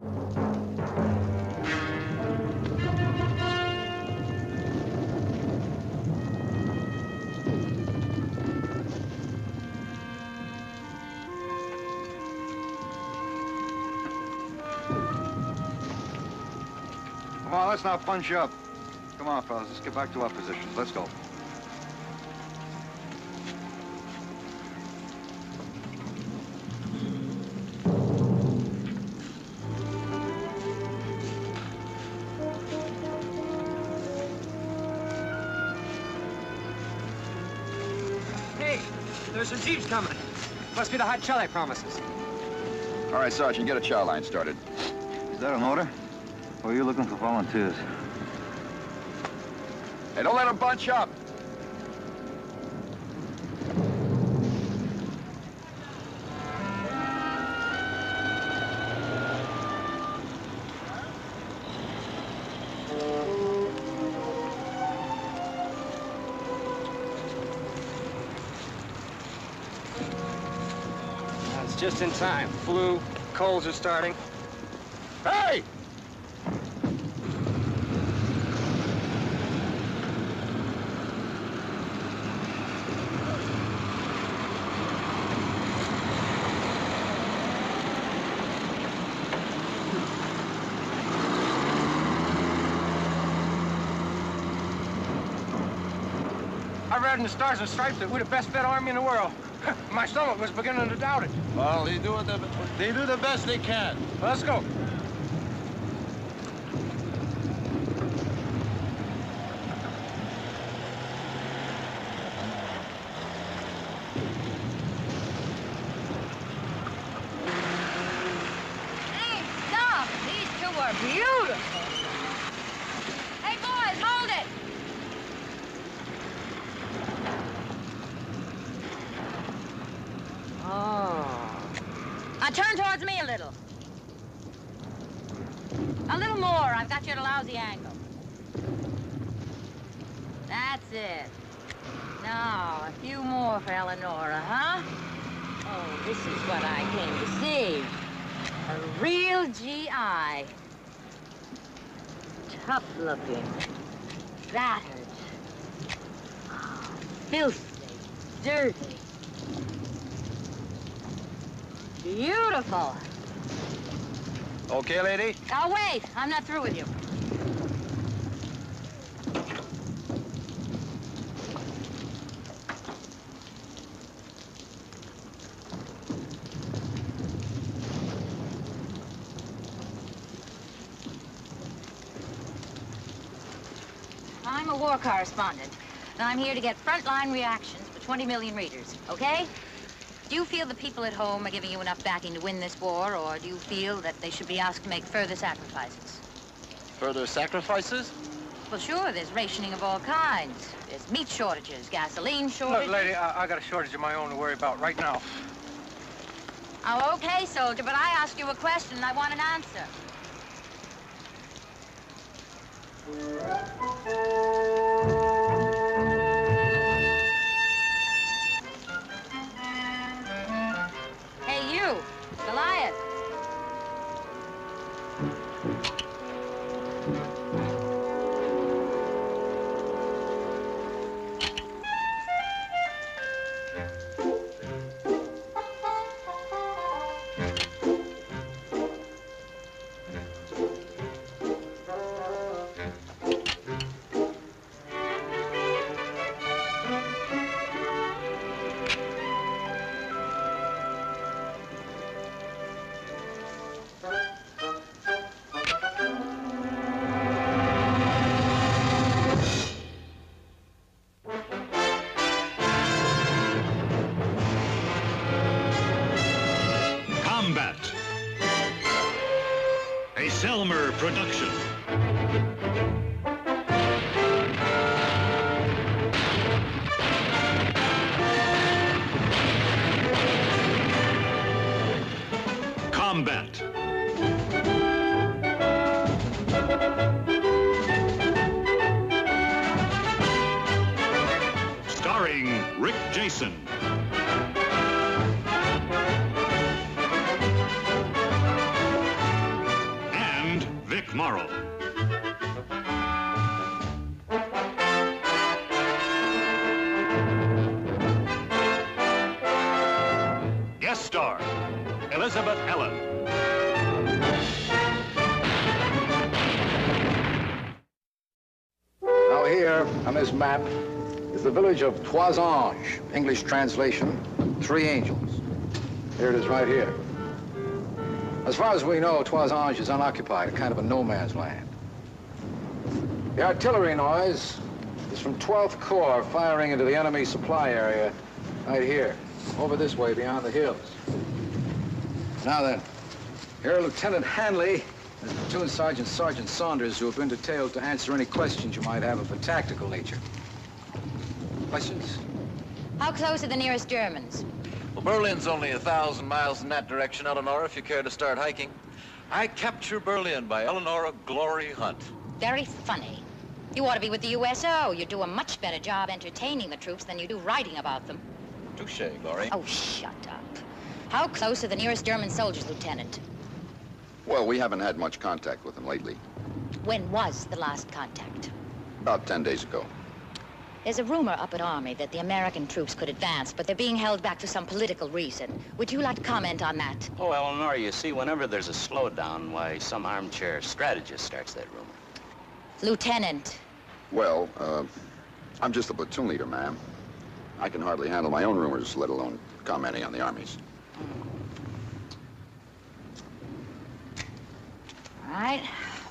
Come on, let's not punch up. Come on, fellas, let's get back to our positions. Let's go. Hey, there's some jeeps coming. Must be the hot Charlie promises. All right, Sergeant, get a chow line started. Is that an order? Or are you looking for volunteers? Hey, don't let them bunch up. It's just in time. Flu, colds are starting. Hey! I read in the Stars and Stripes that we're the best fed army in the world. My stomach was beginning to doubt it. Well, they do the best they can. Let's go. Hey, stop! These two are beautiful. Hey, boys, hold it! Oh. Now turn towards me a little. A little more. I've got you at a lousy angle. That's it. Now, a few more for Eleonora, huh? Oh, this is what I came to see. A real GI. Tough looking. Battered. Oh, filthy. Dirty. Beautiful. Okay, lady? Now, wait. I'm not through with you. I'm a war correspondent, and I'm here to get frontline reactions for 20 million readers, okay? Do you feel the people at home are giving you enough backing to win this war, or do you feel that they should be asked to make further sacrifices? Further sacrifices? Well, sure, there's rationing of all kinds. There's meat shortages, gasoline shortages. Look, lady, I got a shortage of my own to worry about right now. Oh, okay, soldier, but I asked you a question and I want an answer. Hey, you, Goliath. Combat, a Selmer production. Combat. Starring Rick Jason. tomorrow. Guest star, Elizabeth Ellen. Now here, on this map, is the village of Toisange. English translation, Three Angels. Here it is right here. As far as we know, Toisange is unoccupied, a kind of a no man's land. The artillery noise is from 12th Corps firing into the enemy supply area right here, over this way beyond the hills. Now then, here are Lieutenant Hanley and Platoon Sergeant Sergeant Saunders, who have been detailed to answer any questions you might have of a tactical nature. Questions? How close are the nearest Germans? Well, Berlin's only 1,000 miles in that direction, Eleonora, if you care to start hiking. I Capture Berlin by Eleonora Glory Hunt. Very funny. You ought to be with the USO. You do a much better job entertaining the troops than you do writing about them. Touche, Glory. Oh, shut up. How close are the nearest German soldiers, Lieutenant? Well, we haven't had much contact with them lately. When was the last contact? About 10 days ago. There's a rumor up at Army that the American troops could advance, but they're being held back for some political reason. Would you like to comment on that? Oh, Eleanor, you see, whenever there's a slowdown, why, some armchair strategist starts that rumor. Lieutenant. Well, I'm just a platoon leader, ma'am. I can hardly handle my own rumors, let alone commenting on the Army's. All right.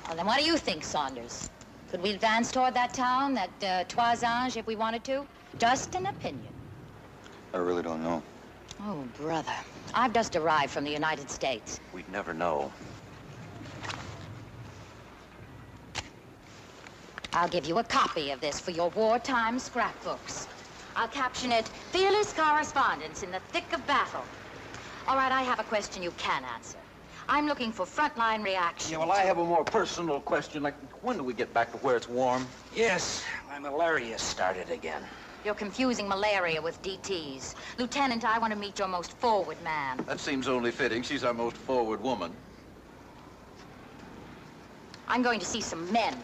Well, then what do you think, Saunders? Could we advance toward that town, that Toisange, if we wanted to? Just an opinion. I really don't know. Oh, brother. I've just arrived from the United States. We'd never know. I'll give you a copy of this for your wartime scrapbooks. I'll caption it, Fearless Correspondence in the Thick of Battle. All right, I have a question you can answer. I'm looking for frontline reaction. Yeah, well, I have a more personal question, like, when do we get back to where it's warm? Yes, my malaria started again. You're confusing malaria with DTs. Lieutenant, I want to meet your most forward man. That seems only fitting. She's our most forward woman. I'm going to see some men.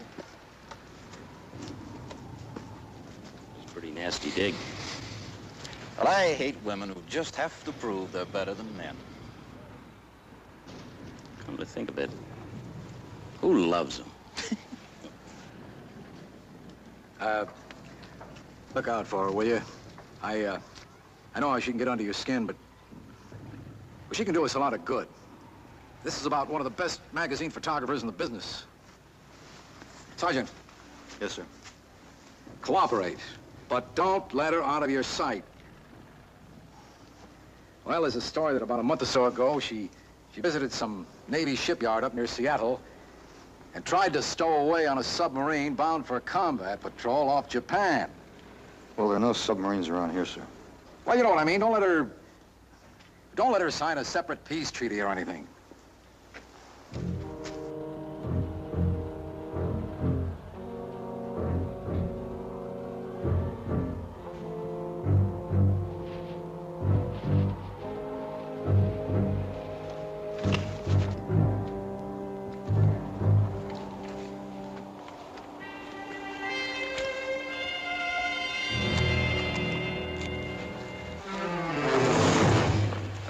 It's a pretty nasty dig. Well, I hate women who just have to prove they're better than men. Come to think of it, who loves them? Look out for her, will you? I know how she can get under your skin, but she can do us a lot of good. This is about one of the best magazine photographers in the business. Sergeant. Yes, sir. Cooperate, but don't let her out of your sight. Well, there's a story that about a month or so ago, she visited some Navy shipyard up near Seattle and tried to stow away on a submarine bound for a combat patrol off Japan. Well, there are no submarines around here, sir. Well, you know what I mean. Don't let her sign a separate peace treaty or anything.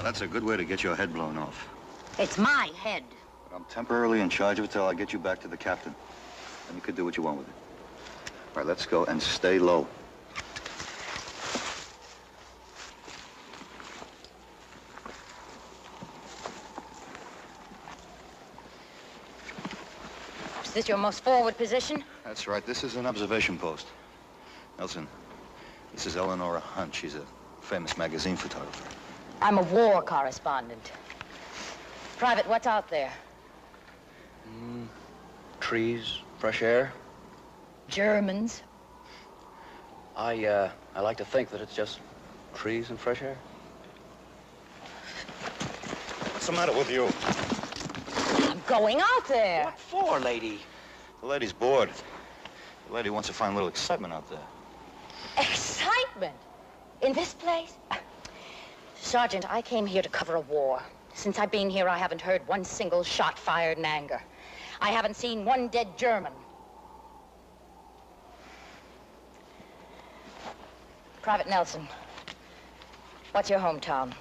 That's a good way to get your head blown off. It's my head. But I'm temporarily in charge of it till I get you back to the captain. And you can do what you want with it. All right, let's go and stay low. Is this your most forward position? That's right. This is an observation post. Nelson, this is Eleonora Hunt. She's a famous magazine photographer. I'm a war correspondent. Private, what's out there? Trees, fresh air. Germans. I like to think that it's just trees and fresh air. What's the matter with you? I'm going out there. What for, lady? The lady's bored. The lady wants to find a little excitement out there. Excitement? In this place? Sergeant, I came here to cover a war. Since I've been here, I haven't heard one single shot fired in anger. I haven't seen one dead German. Private Nelson, what's your hometown?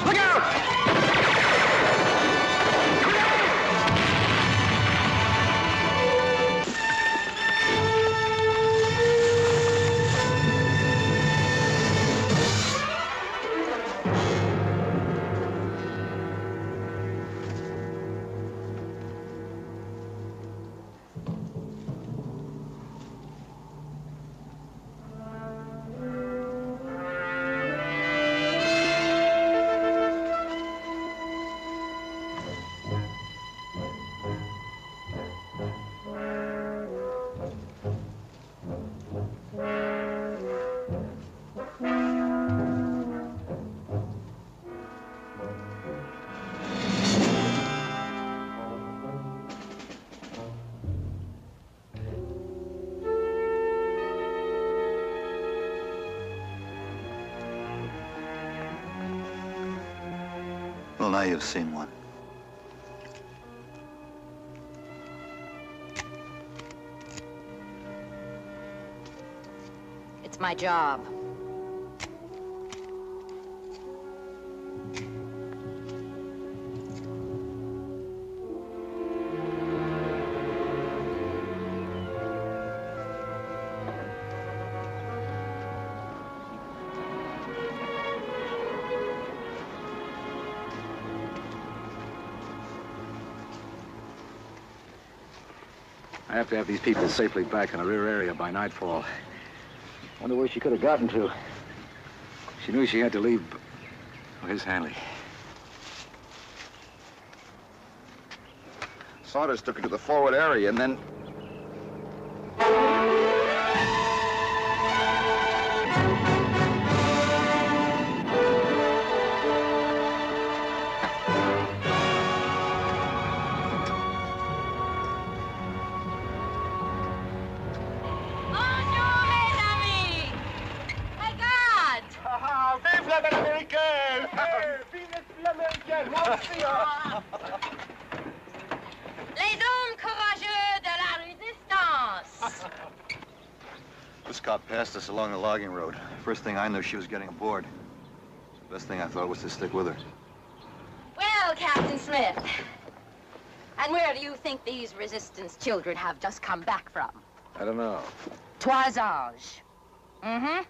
Look out! Well, now you've seen one. It's my job. I have to have these people safely back in the rear area by nightfall. Wonder where she could have gotten to. She knew she had to leave. Oh, here's Hanley. Saunders took her to the forward area and then... Les hommes courageux de la résistance. This cop passed us along the logging road. First thing I knew, she was getting aboard. The best thing I thought was to stick with her. Well, Captain Smith, and where do you think these resistance children have just come back from? I don't know. Toisage. Mm-hmm.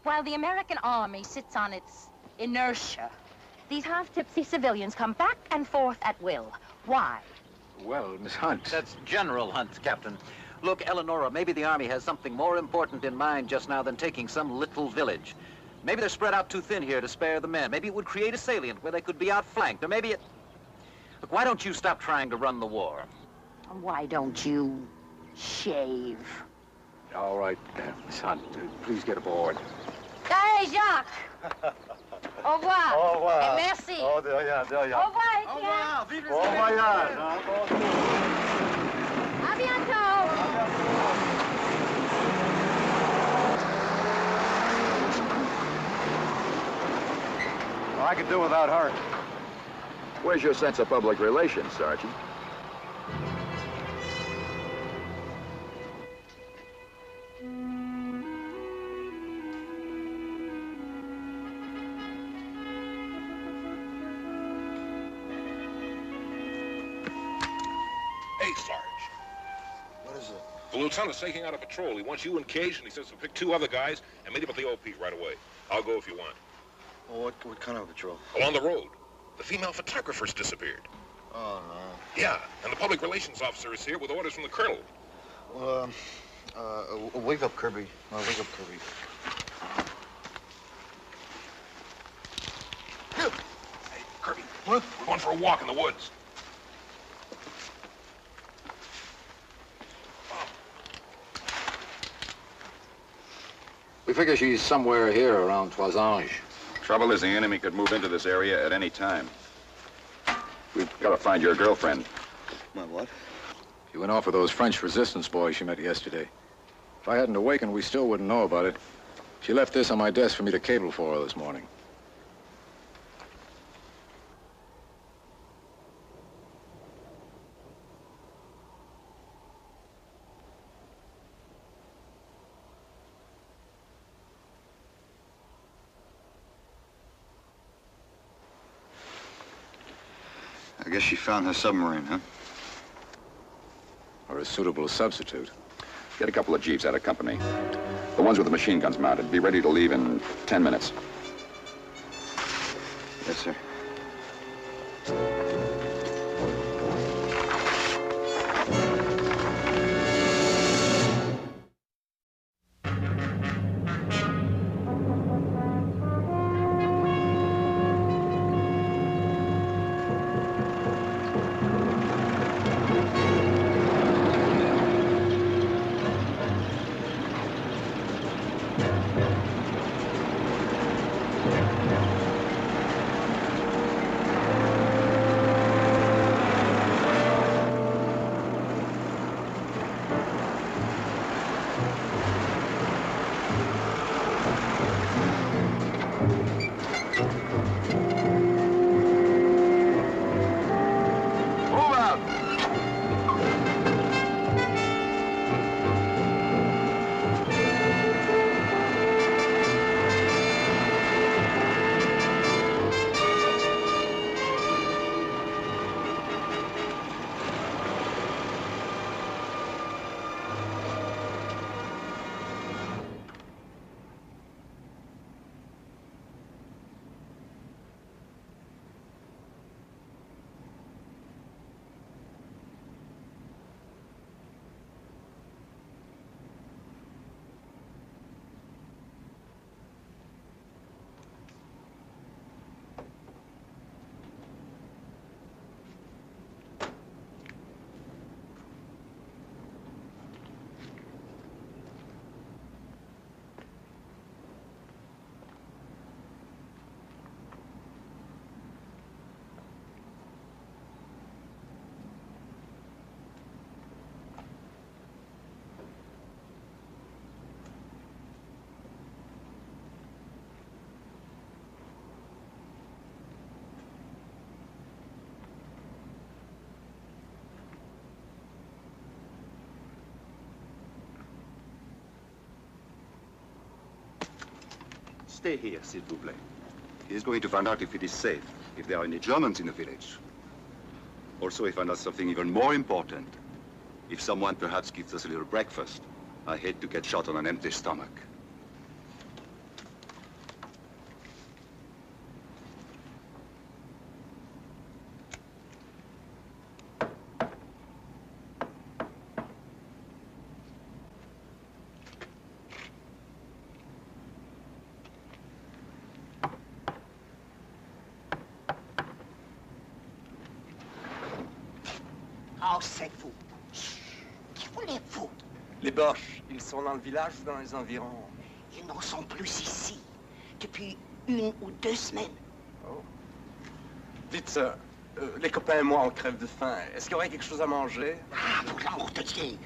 While the American army sits on its inertia, these half-tipsy civilians come back and forth at will. Why? Well, Miss Hunt. That's General Hunt, Captain. Look, Eleonora, maybe the Army has something more important in mind just now than taking some little village. Maybe they're spread out too thin here to spare the men. Maybe it would create a salient where they could be outflanked, or maybe it... Look, why don't you stop trying to run the war? Why don't you shave? All right, Miss Hunt, please get aboard. Hey, Jacques! Au revoir. Au revoir. Et merci. Oh, de rien, de rien. Au revoir, Etienne. Vive Bon voyage, hein? À bientôt. Well, I could do without her. Where's your sense of public relations, Sergeant? Hey, Sarge. What is it? The lieutenant's taking out a patrol. He wants you engaged, and he says to pick 2 other guys and meet him at the OP right away. I'll go if you want. Well, what kind of patrol? Along the road, the female photographer's disappeared. Oh, no. Yeah, and the public relations officer is here with orders from the colonel. Well, wake up, Kirby. Wake up, Kirby. Hey, Kirby. What? We're going for a walk in the woods. We We figure she's somewhere here around Toisange. Trouble is the enemy could move into this area at any time. We've got to find your girlfriend. My what? She went off with those French resistance boys she met yesterday. If I hadn't awakened, we still wouldn't know about it. She left this on my desk for me to cable for her this morning. I guess she found her submarine, huh? Or a suitable substitute. Get a couple of jeeps out of company. The ones with the machine guns mounted. Be ready to leave in 10 minutes. Yes, sir. Stay here, s'il vous plaît. He is going to find out if it is safe, if there are any Germans in the village. Also, he found out something even more important. If someone perhaps gives us a little breakfast. I hate to get shot on an empty stomach. Oh, c'est vous. Qui voulez-vous? Les Boches, ils sont dans le village ou dans les environs? Ils n'en sont plus ici. Depuis 1 ou 2 semaines. Oh. Dites, les copains et moi, on crève de faim. Est-ce qu'il y aurait quelque chose à manger? Ah, pour l'amour de Dieu.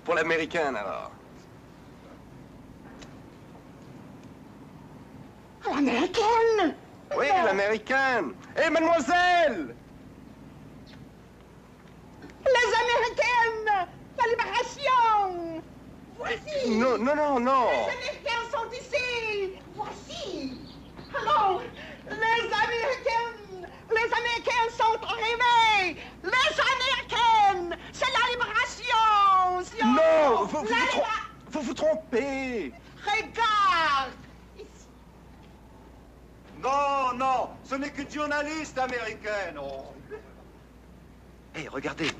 Pour l'américaine, alors. L'américaine? Oui, l'américaine. Hé, mademoiselle! Les américaines! La libération! Voici! Non, non, non, non! Les américains sont ici! Voici! Alors, les américains sont arrivés! Les américaines! C'est la libération! Non! Vous vous trompez! Regarde! Ici. Non, non, ce n'est qu'une journaliste américaine. Oh. Hey, regardez.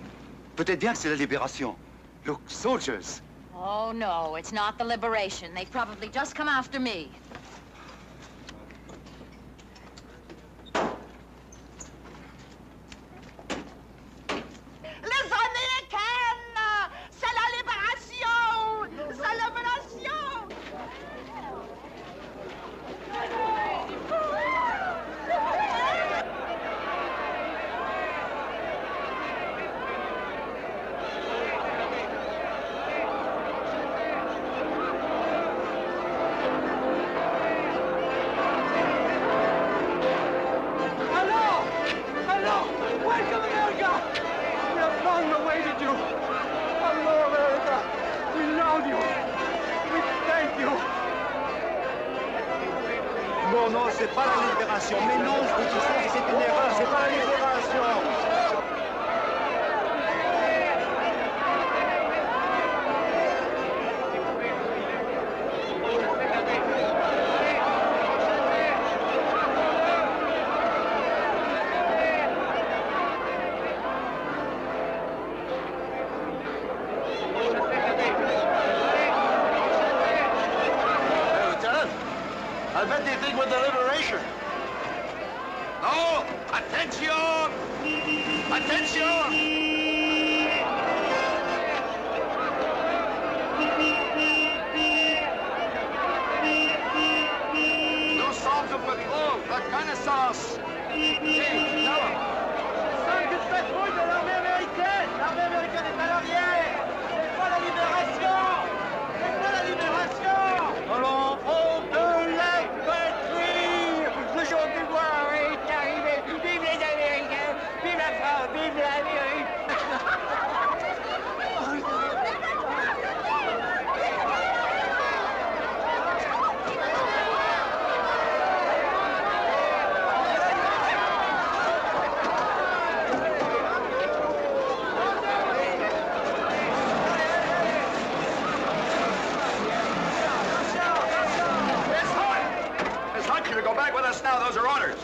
Peut-être bien que c'est la libération. Look, soldiers. Oh, no, it's not the liberation. They've probably just come after me. Les américaines! C'est la libération! C'est la libération! non, c'est pas la libération. Mais non, je vous dis ça, c'est une erreur, c'est pas la libération. I bet they think we're the liberation. No! Attention! Attention! Nous sommes au patrol, reconnaissance. Hey, là, c'est une patrouille de l'armée américaine. L'armée américaine est à l'arrière. C'est pas la libération. C'est pas la libération. Allons, on de la patrie. Le jour du gloire est arrivé. Vive les Américains. Vive la France. Vive l'Amérique. You to go back with us now. Those are orders.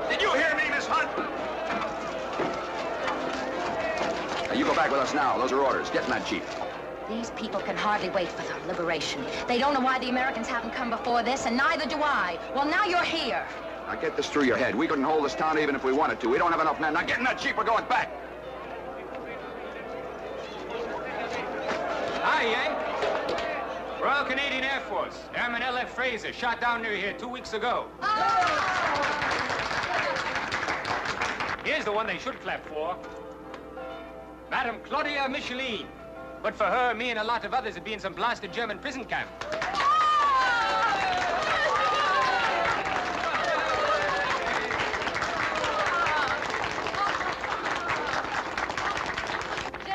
Did you hear me, Miss Hunt? Now, you go back with us now. Those are orders. Get in that jeep. These people can hardly wait for their liberation. They don't know why the Americans haven't come before this, and neither do I. Well, now you're here. Now, get this through your head. We couldn't hold this town even if we wanted to. We don't have enough men. Now, get in that jeep. We're going back. Hi, eh? Royal Canadian Air Force. Airman L.F. Fraser, shot down near here 2 weeks ago. Here's the one they should clap for. Madame Claudia Micheline. But for her, me and a lot of others would be in some blasted German prison camp. Je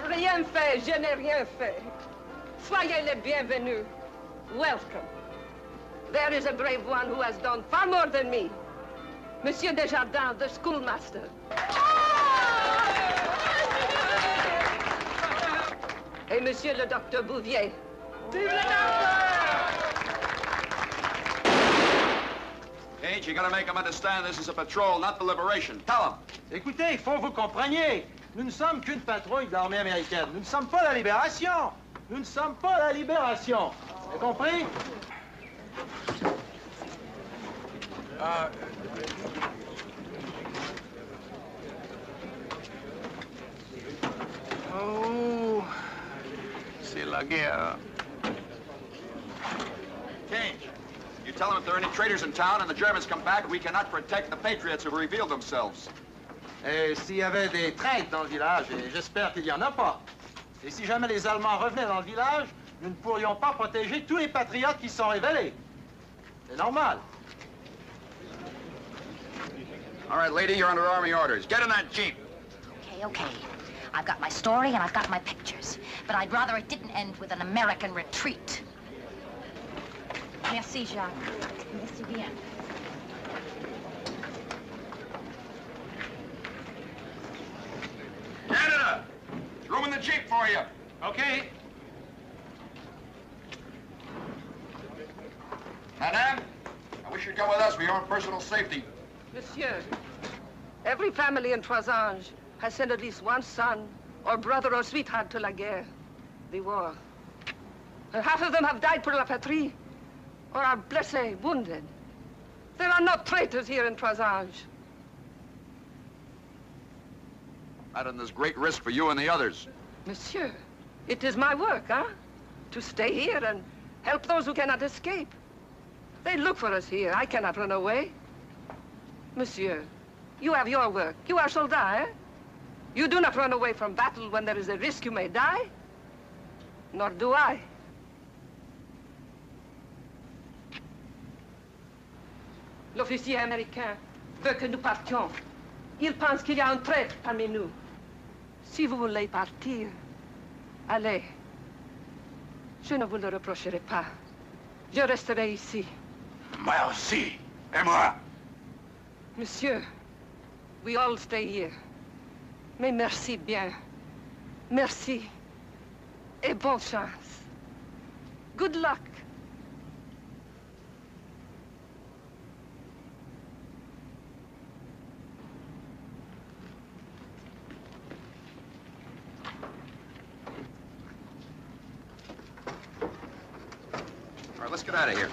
n'ai rien fait, je n'ai rien fait. Soyez les bienvenus. Welcome. There is a brave one who has done far more than me. Monsieur Desjardins, the schoolmaster. Et Monsieur le Docteur Bouvier. Vive le docteur! Gage, you gotta make them understand this is a patrol, not the liberation. Tell them. Écoutez, il faut que vous compreniez. Nous ne sommes qu'une patrouille de l'armée américaine. Nous ne sommes pas la libération. Nous ne sommes pas la libération. Vous avez compris? Oh, c'est la guerre. Gage, you tell them if there are any traitors in town and the Germans come back, we cannot protect the patriots who have revealed themselves. Et s'il y avait des traîtres dans le village, et j'espère qu'il n'y en a pas, et si jamais les Allemands revenaient dans le village, nous ne pourrions pas protéger tous les patriotes qui se sont révélés. C'est normal. All right, lady, you're under Army orders. Get in that jeep. Okay, okay. I've got my story and I've got my pictures. But I'd rather it didn't end with an American retreat. Merci, Jacques. Merci bien. Canada! Room in the jeep for you. Okay. Madame, I wish you'd come with us for your own personal safety. Monsieur, every family in Trois-Anges has sent at least one son or brother or sweetheart to la guerre, the war. And half of them have died for la patrie or are blessés, wounded. There are no traitors here in Trois-Anges. Madam, there's great risk for you and the others. Monsieur, it is my work, huh? To stay here and help those who cannot escape. They look for us here. I cannot run away. Monsieur, you have your work. You are soldat, eh? You do not run away from battle when there is a risk you may die. Nor do I. L'officier américain veut que nous partions. Il pense qu'il y a un traître parmi nous. Si vous voulez partir, allez. Je ne vous le reprocherai pas. Je resterai ici. Moi aussi. Et moi? Monsieur, we all stay here. Mais merci bien. Merci. Et bonne chance. Good luck. All right, let's get out of here.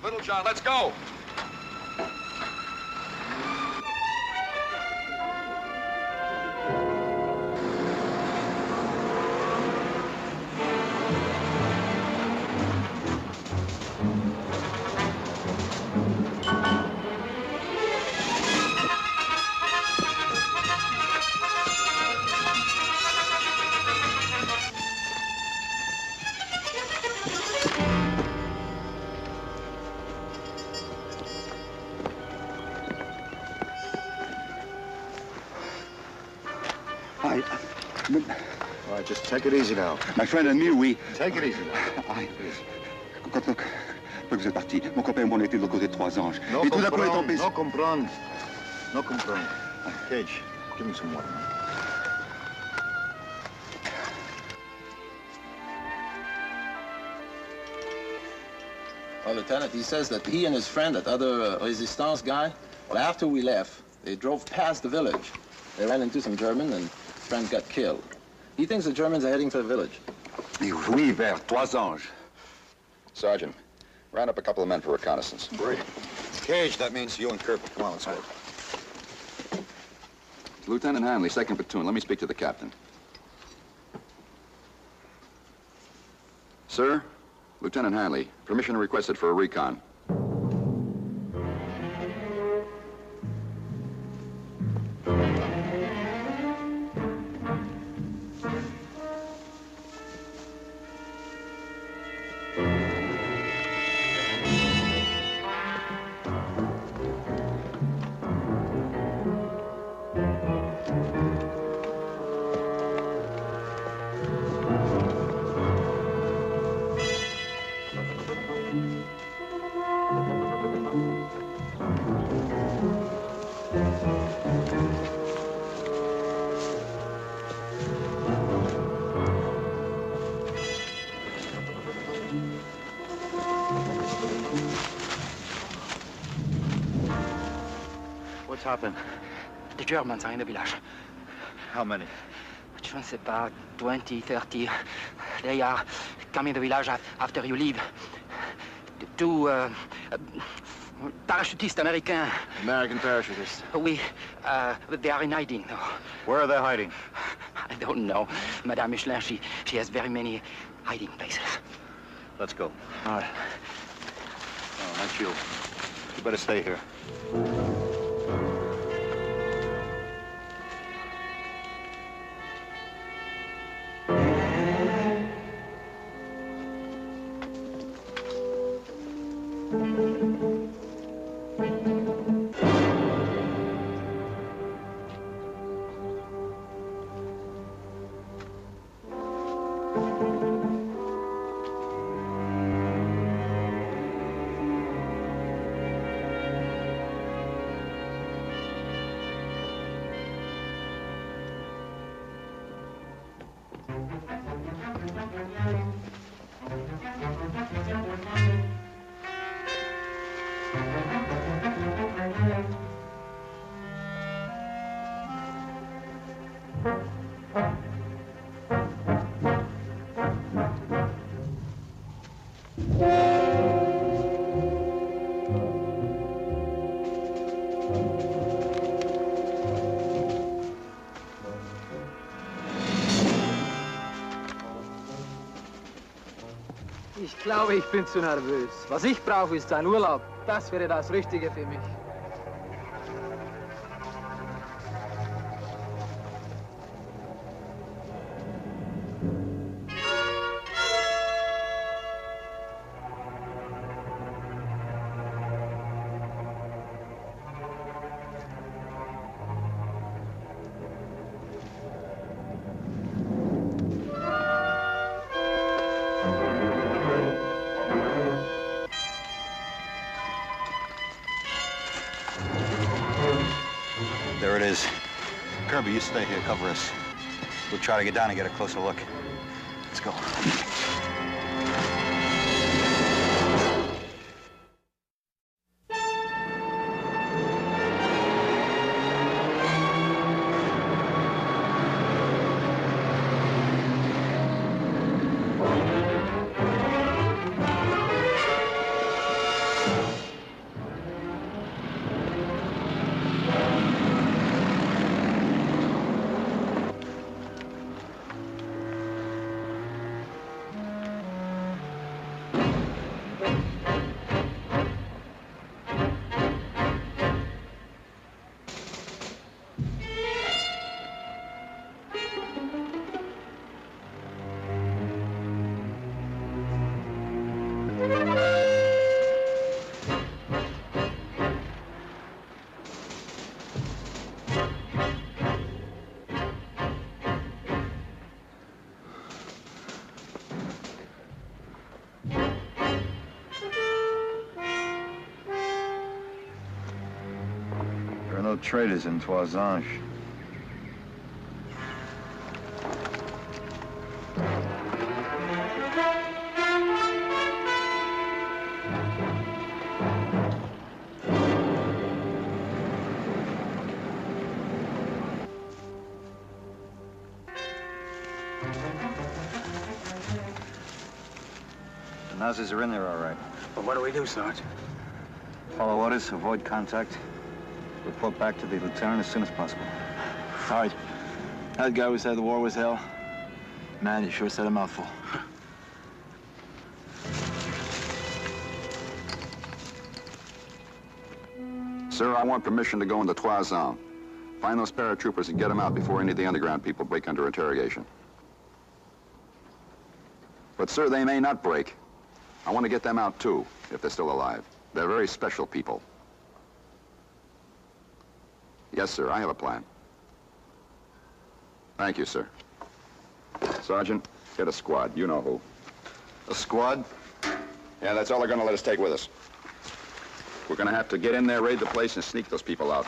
Little John, let's go. All right, just take it easy now. My friend and me, we... Take it easy now. Look, vous êtes parti. Mon copain et moi, on était de l'autre côté de Trois-Anges. No Et tout d'un coup, on est comprendre, tombé... no comprendre. No comprendre. Cage, give me some water. Well, Lieutenant, he says that he and his friend, that other Resistance guy, well, after we left, they drove past the village. They ran into some German, and his friend got killed. He thinks the Germans are heading for the village. Oui, vers Trois-Anges. Sergeant, round up a couple of men for reconnaissance. Great. Cage, that means you and Kirby. Come on, let's go. Lieutenant Hanley, 2nd Platoon. Let me speak to the captain. Sir, Lieutenant Hanley, permission requested for a recon. What's happened? The Germans are in the village. How many? Je ne sais pas, 20, 30. They are coming to the village after you leave. Two parachutistes Americans. American parachutists. Oui, they are in hiding now. Where are they hiding? I don't know. Madame Michelin, she has very many hiding places. Let's go. All right. Oh, not you. You better stay here. Ich glaube, ich bin zu nervös. Was ich brauche, ist ein Urlaub. Das wäre das Richtige für mich. is. Kirby, you stay here, cover us. We'll try to get down and get a closer look. Let's go. There are no traders in Toisange. The Nazis are in there, all right. Well, what do we do, Sarge? Follow orders, avoid contact. Report back to the lieutenant as soon as possible. All right. That guy who said the war was hell, man, he sure said a mouthful. Sir, I want permission to go into Toisange. Find those paratroopers and get them out before any of the underground people break under interrogation. But, sir, they may not break. I want to get them out, too, if they're still alive. They're very special people. Yes, sir, I have a plan. Thank you, sir. Sergeant, get a squad. You know who. A squad? Yeah, that's all they're going to let us take with us. We're going to have to get in there, raid the place, and sneak those people out.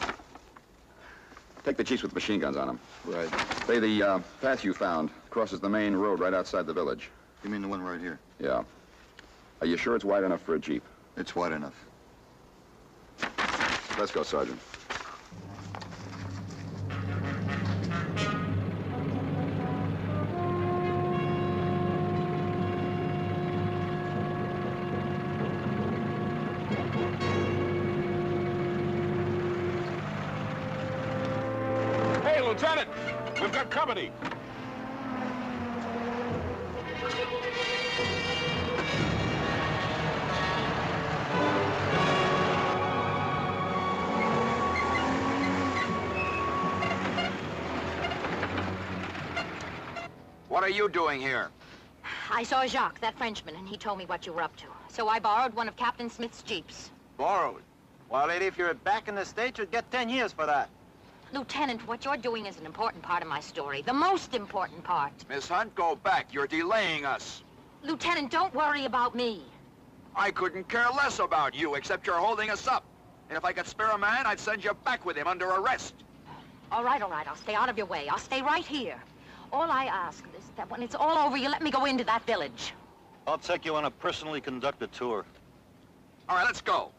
Take the jeeps with machine guns on them. Right. Say the path you found crosses the main road right outside the village. You mean the one right here? Yeah. Are you sure it's wide enough for a jeep? It's wide enough. Let's go, Sergeant. Hey, Lieutenant! We've got company! What are you doing here? I saw Jacques, that Frenchman, and he told me what you were up to. So I borrowed one of Captain Smith's jeeps. Borrowed? Well, lady, if you're back in the States, you'd get 10 years for that. Lieutenant, what you're doing is an important part of my story. The most important part. Miss Hunt, go back. You're delaying us. Lieutenant, don't worry about me. I couldn't care less about you, except you're holding us up. And if I could spare a man, I'd send you back with him under arrest. All right, I'll stay out of your way. I'll stay right here. All I ask is that when it's all over, you let me go into that village. I'll take you on a personally conducted tour. All right, let's go.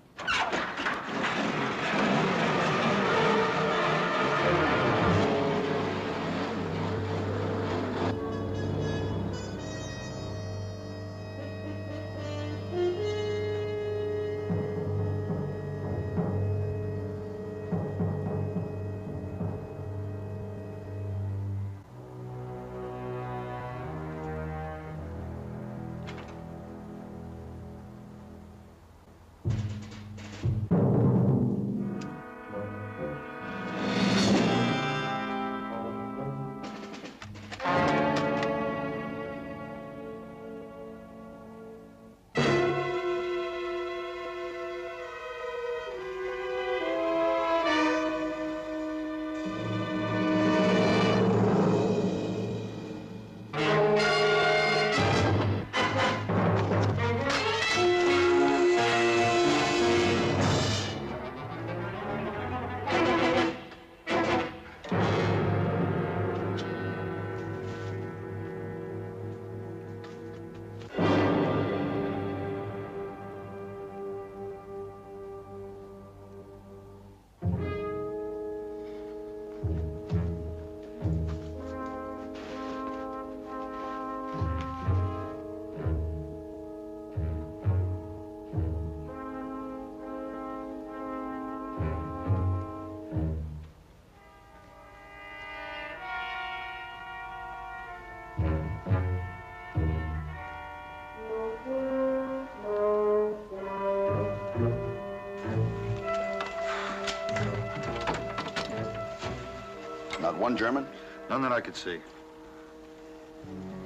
one German? None that I could see.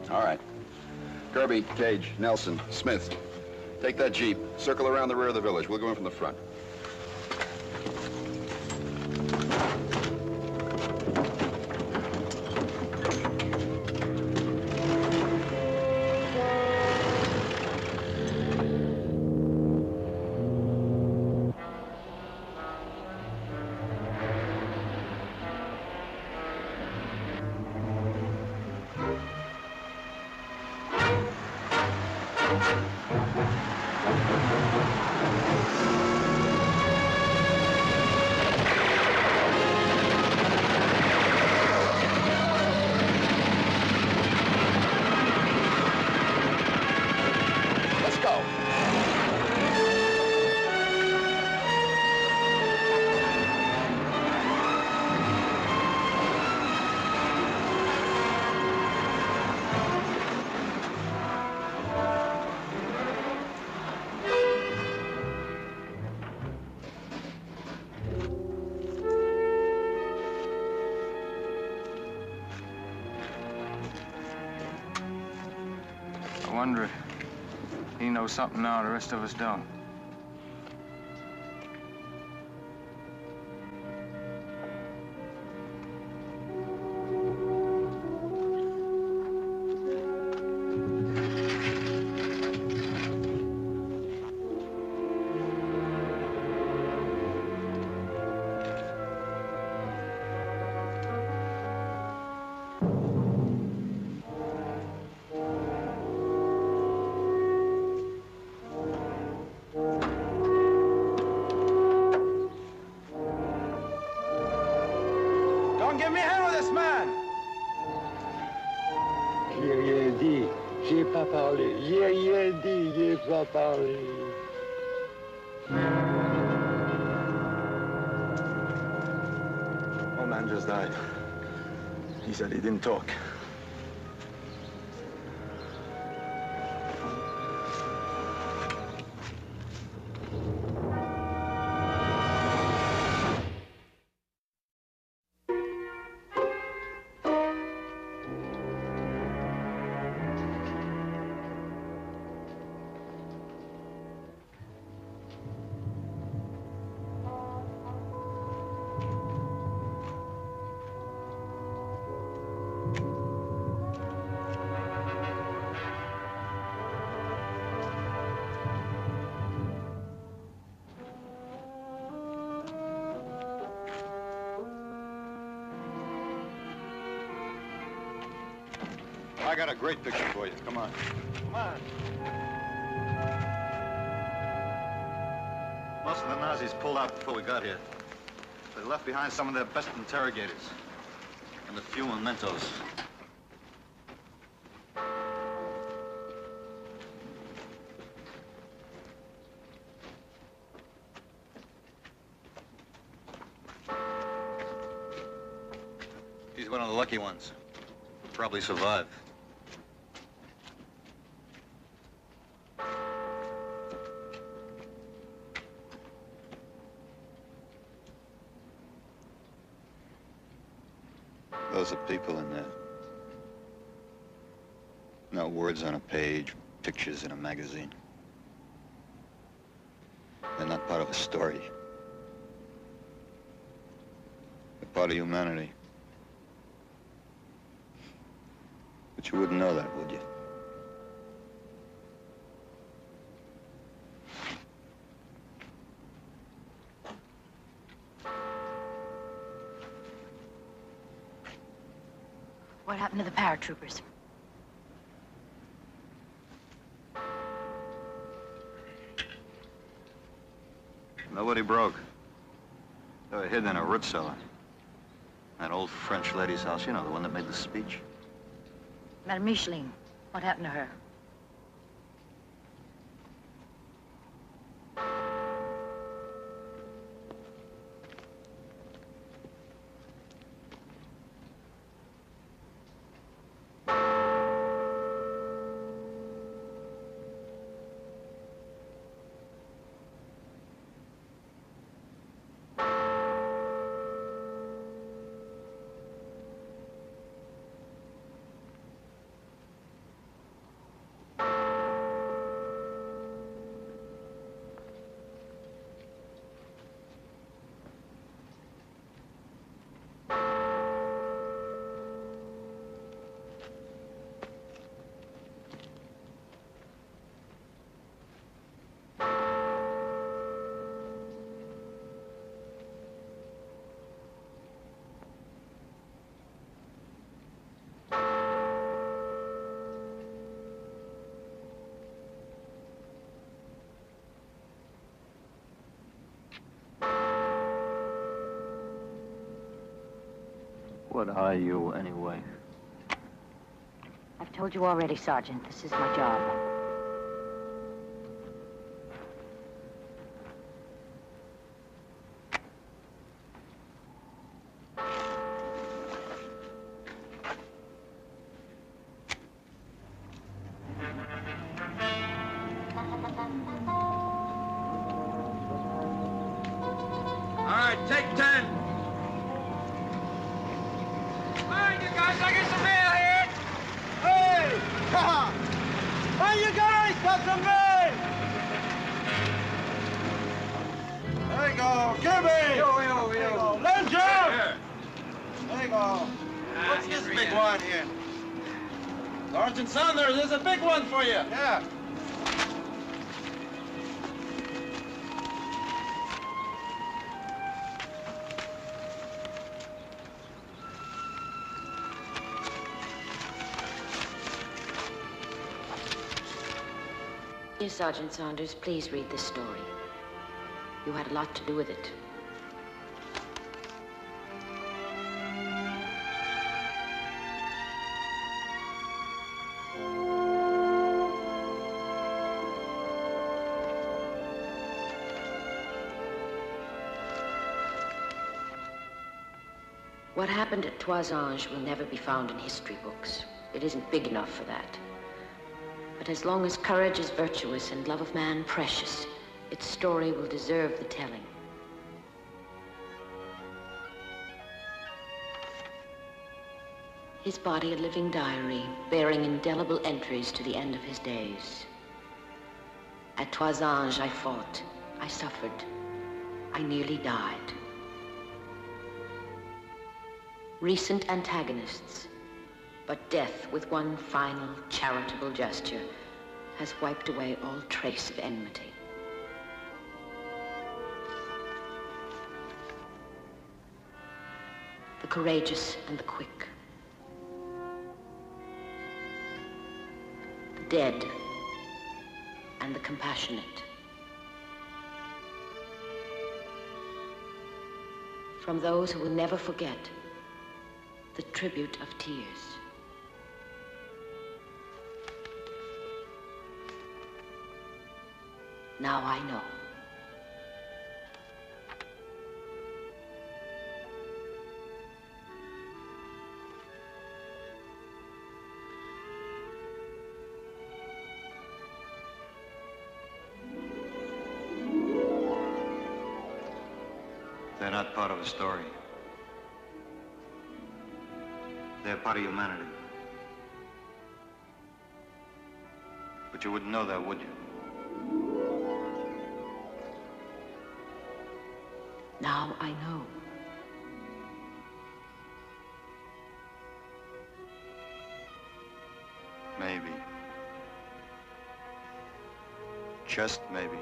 All right. Kirby, Cage, Nelson, Smith. Take that Jeep, circle around the rear of the village. We'll go in from the front. Let's go. I wonder if he knows something now the rest of us don't. Don't give me a hand with this man! J'ai rien dit, j'ai pas parlé, j'ai rien dit, j'ai pas parlé. Old man just died. He said he didn't talk. I got a great picture for you. Come on. Come on. Most of the Nazis pulled out before we got here. They left behind some of their best interrogators and a few mementos. He's one of the lucky ones. He'll probably survive. Those are people in there. Not words on a page, pictures in a magazine. They're not part of a story. They're part of humanity. But you wouldn't know that, would you? What happened to the paratroopers? Nobody broke. They were hidden in a root cellar. That old French lady's house, you know, the one that made the speech. Madame Micheline, what happened to her? What are you, anyway? I've told you already, Sergeant. This is my job. All right, take 10. Mind you guys, I get some mail here. Hey! Hey, you guys, got some mail! There you go, give me! Yo. Lend him! There you go. What's this big one here? Sergeant Saunders, there's a big one for you. Yeah. Dear Sergeant Saunders, please read this story. You had a lot to do with it. What happened at Toisange will never be found in history books. It isn't big enough for that. But as long as courage is virtuous and love of man precious, its story will deserve the telling. His body a living diary, bearing indelible entries to the end of his days. At Toisange I fought, I suffered, I nearly died. Recent antagonists, but death, with one final charitable gesture, has wiped away all trace of enmity. The courageous and the quick. The dead and the compassionate. From those who will never forget the tribute of tears. Now I know. They're not part of a story. They're part of humanity. But you wouldn't know that, would you? Now I know. Maybe. Just maybe.